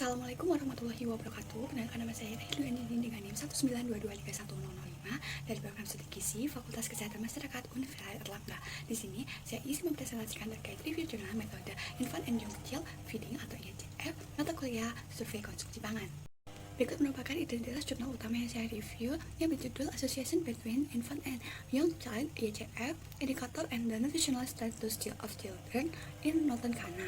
Assalamualaikum warahmatullahi wabarakatuh. Kenalkan nama saya Ridwan Anjani dengan NIM 192231005 dari program Studi Gizi Fakultas Kesehatan Masyarakat Universitas Erlangga. Di sini saya ingin mempresentasikan terkait review jurnal metode Infant and Young Child Feeding atau ICF, mata kuliah survei konsumsi pangan. Berikut merupakan identitas jurnal utama yang saya review yang berjudul Association Between Infant and Young Child (ICF) Indicator and the Nutritional Status of Children in Northern Ghana,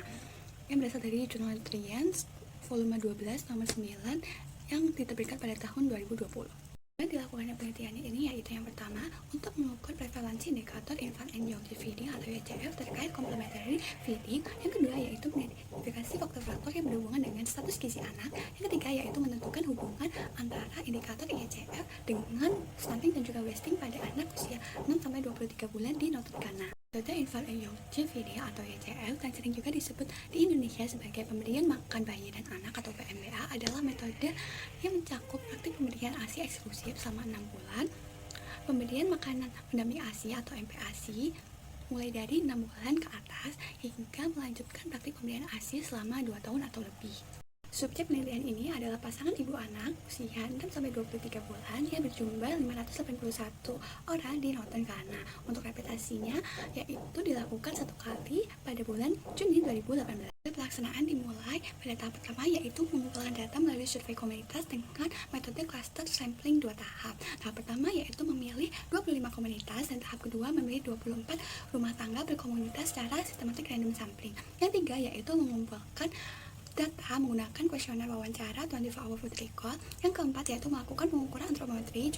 yang berasal dari jurnal Nutrients volume 12 nomor 9 yang diterbitkan pada tahun 2020. Dan dilakukannya penelitian ini yaitu yang pertama untuk mengukur prevalensi indikator infant and young child feeding atau ICF terkait complementary feeding, yang kedua yaitu mengidentifikasi faktor-faktor yang berhubungan dengan status gizi anak, yang ketiga yaitu menentukan hubungan antara indikator ICF dengan stunting dan juga wasting pada anak usia 6-23 bulan di Northern Ghana. Metode Infant and Young Child Feeding atau ICF dan sering juga disebut di Indonesia sebagai pemberian makan bayi dan anak atau PMBA adalah metode yang mencakup praktik pemberian ASI eksklusif selama 6 bulan, pemberian makanan pendamping ASI atau MPASI mulai dari 6 bulan ke atas, hingga melanjutkan praktik pemberian ASI selama 2 tahun atau lebih. Subjek penelitian ini adalah pasangan ibu anak usia 6-23 bulan yang berjumlah 581 orang di Northern Ghana. Untuk reputasinya yaitu dilakukan 1 kali pada bulan Juni 2018. Pelaksanaan dimulai pada tahap pertama yaitu pengumpulan data melalui survei komunitas dengan metode cluster sampling 2 tahap. Tahap pertama yaitu memilih 25 komunitas dan tahap kedua memilih 24 rumah tangga berkomunitas secara sistematik random sampling. Yang ketiga yaitu mengumpulkan data menggunakan kuesioner wawancara 24 hour food recall. Yang keempat yaitu melakukan pengukuran antropometri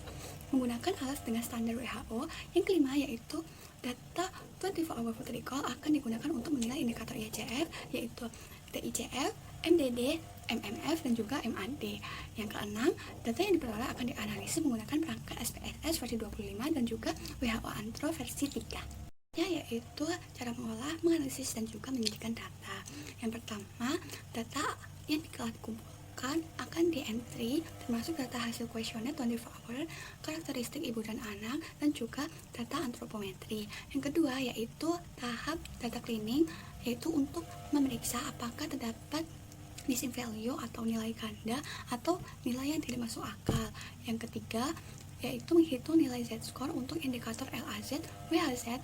menggunakan alat dengan standar WHO. Yang kelima yaitu data 24 hour food recall akan digunakan untuk menilai indikator ICF yaitu TICF, MDD, MMF, dan juga MAD. Yang keenam, data yang diperoleh akan dianalisis menggunakan perangkat SPSS versi 25 dan juga WHO Antro versi 3. Yaitu cara mengolah, menganalisis, dan juga menyajikan data. Yang pertama, data yang telah dikumpulkan akan di-entry termasuk data hasil kuesioner 24 hour, karakteristik ibu dan anak, dan juga data antropometri. Yang kedua yaitu tahap data cleaning, yaitu untuk memeriksa apakah terdapat missing value atau nilai ganda atau nilai yang tidak masuk akal. Yang ketiga yaitu menghitung nilai Z-score untuk indikator LAZ, WHZ,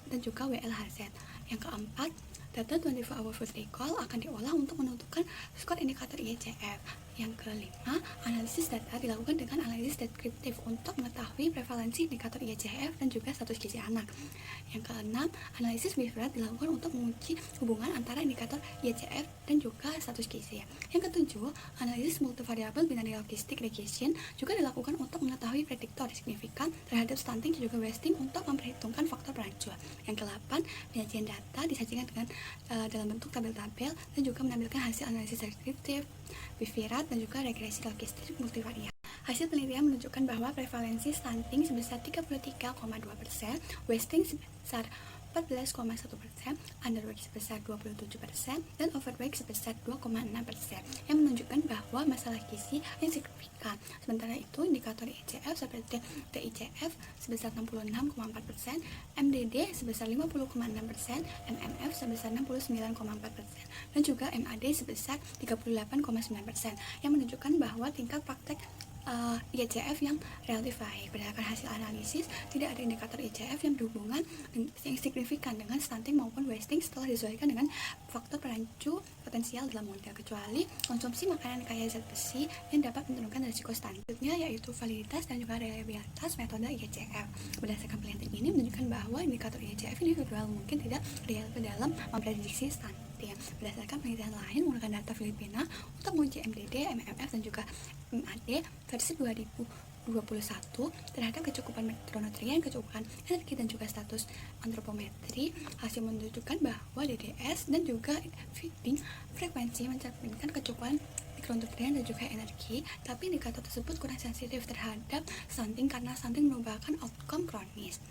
dan juga WLHZ. Yang keempat, data 24 hour food recall akan diolah untuk menentukan skor indikator ICF. Yang kelima, analisis data dilakukan dengan analisis deskriptif untuk mengetahui prevalensi indikator ICF dan juga status gizi anak. Yang keenam, analisis berat dilakukan untuk menguji hubungan antara indikator ICF dan juga status gizi. Yang ketujuh, analisis multivariable binary logistic regression juga dilakukan untuk mengetahui prediktor signifikan terhadap stunting dan juga wasting untuk memperhitungkan faktor peracu. Yang kedelapan, penyajian data disajikan dengan dalam bentuk tabel-tabel dan juga menampilkan hasil analisis deskriptif, bivariat, dan juga regresi logistik multivariat. Hasil penelitian menunjukkan bahwa prevalensi stunting sebesar 33,2%, wasting sebesar 14,1%, underweight sebesar 27%, dan overweight sebesar 2,6%, yang menunjukkan bahwa masalah gizi yang signifikan. Sementara itu, indikator ICF seperti TICF sebesar 66,4%, MDD sebesar 50,6%, MMF sebesar 69,4%, dan juga MAD sebesar 38,9%, yang menunjukkan bahwa tingkat praktek ICF yang relatif baik. Berdasarkan hasil analisis, tidak ada indikator ICF yang berhubungan yang signifikan dengan stunting maupun wasting setelah disesuaikan dengan faktor perancu potensial dalam model, kecuali konsumsi makanan kaya zat besi yang dapat menurunkan risiko stunting. Selanjutnya yaitu validitas dan juga reliabilitas metode ICF. Berdasarkan penelitian ini menunjukkan bahwa indikator ICF individual mungkin tidak reliable dalam memprediksi stunting. Berdasarkan penelitian lain menggunakan data Filipina untuk menguji MDD, MMF, dan juga MAD versi 2021 terhadap kecukupan mikronutrien, kecukupan energi, dan juga status antropometri, hasil menunjukkan bahwa DDS dan juga feeding frekuensi mencerminkan kecukupan mikronutrien dan juga energi, tapi indikator tersebut kurang sensitif terhadap stunting karena stunting merupakan outcome kronis.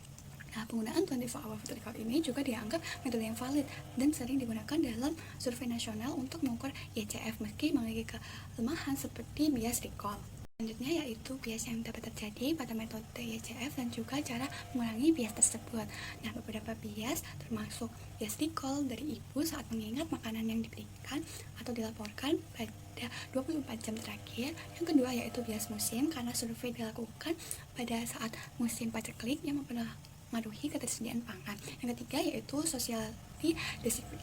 Nah, penggunaan 24 hour food recall ini juga dianggap metode yang valid dan sering digunakan dalam survei nasional untuk mengukur ICF meski memiliki kelemahan seperti bias recall. Selanjutnya yaitu bias yang dapat terjadi pada metode ICF dan juga cara mengurangi bias tersebut. Nah, beberapa bias termasuk bias recall dari ibu saat mengingat makanan yang diberikan atau dilaporkan pada 24 jam terakhir. Yang kedua yaitu bias musim, karena survei dilakukan pada saat musim paceklik yang mempengaruhi ketersediaan pangan. Yang ketiga yaitu socially desirable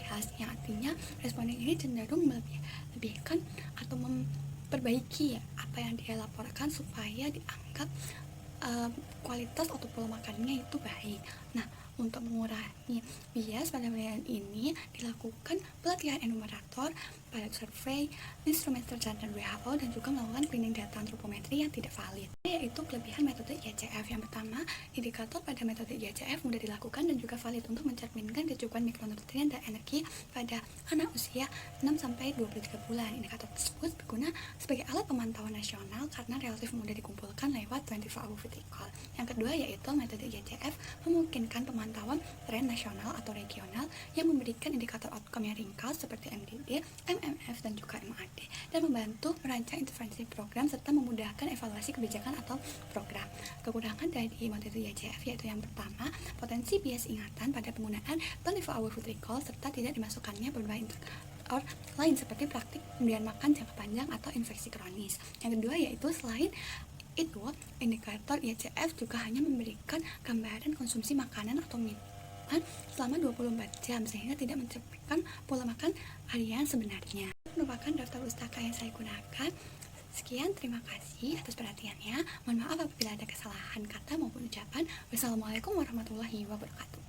bias, yang artinya responden ini cenderung melebihkan atau memperbaiki apa yang dia laporkan supaya dianggap kualitas atau pola makannya itu baik. Nah, untuk mengurangi bias pada penilaian ini dilakukan pelatihan enumerator pada survei, instrumen standar WHO, dan juga melakukan cleaning data antropometri yang tidak valid. Yaitu kelebihan metode IACF. Yang pertama, indikator pada metode IACF mudah dilakukan dan juga valid untuk mencerminkan kecukupan mikronutrien dan energi pada anak usia 6-23 bulan. Indikator tersebut berguna sebagai alat pemantauan nasional karena relatif mudah dikumpulkan lewat 24-hour food recall. Yang kedua yaitu metode IACF memungkinkan pemantauan tren nasional atau regional yang memberikan indikator outcome yang ringkas seperti MDD, MMF, dan juga MAD, dan membantu merancang intervensi program serta memudahkan evaluasi kebijakan atau program. Kekurangan dari metode IACF yaitu yang pertama, potensi bias ingatan pada penggunaan 24-hour food recall serta tidak dimasukkannya berbagai indikator lain seperti praktik pemberian makan jangka panjang atau infeksi kronis. Yang kedua yaitu selain itu, indikator IACF juga hanya memberikan gambaran konsumsi makanan atau minuman selama 24 jam sehingga tidak mencerminkan pola makan harian sebenarnya. Merupakan daftar pustaka yang saya gunakan. Sekian, terima kasih atas perhatiannya. Mohon maaf apabila ada kesalahan kata maupun ucapan. Wassalamualaikum warahmatullahi wabarakatuh.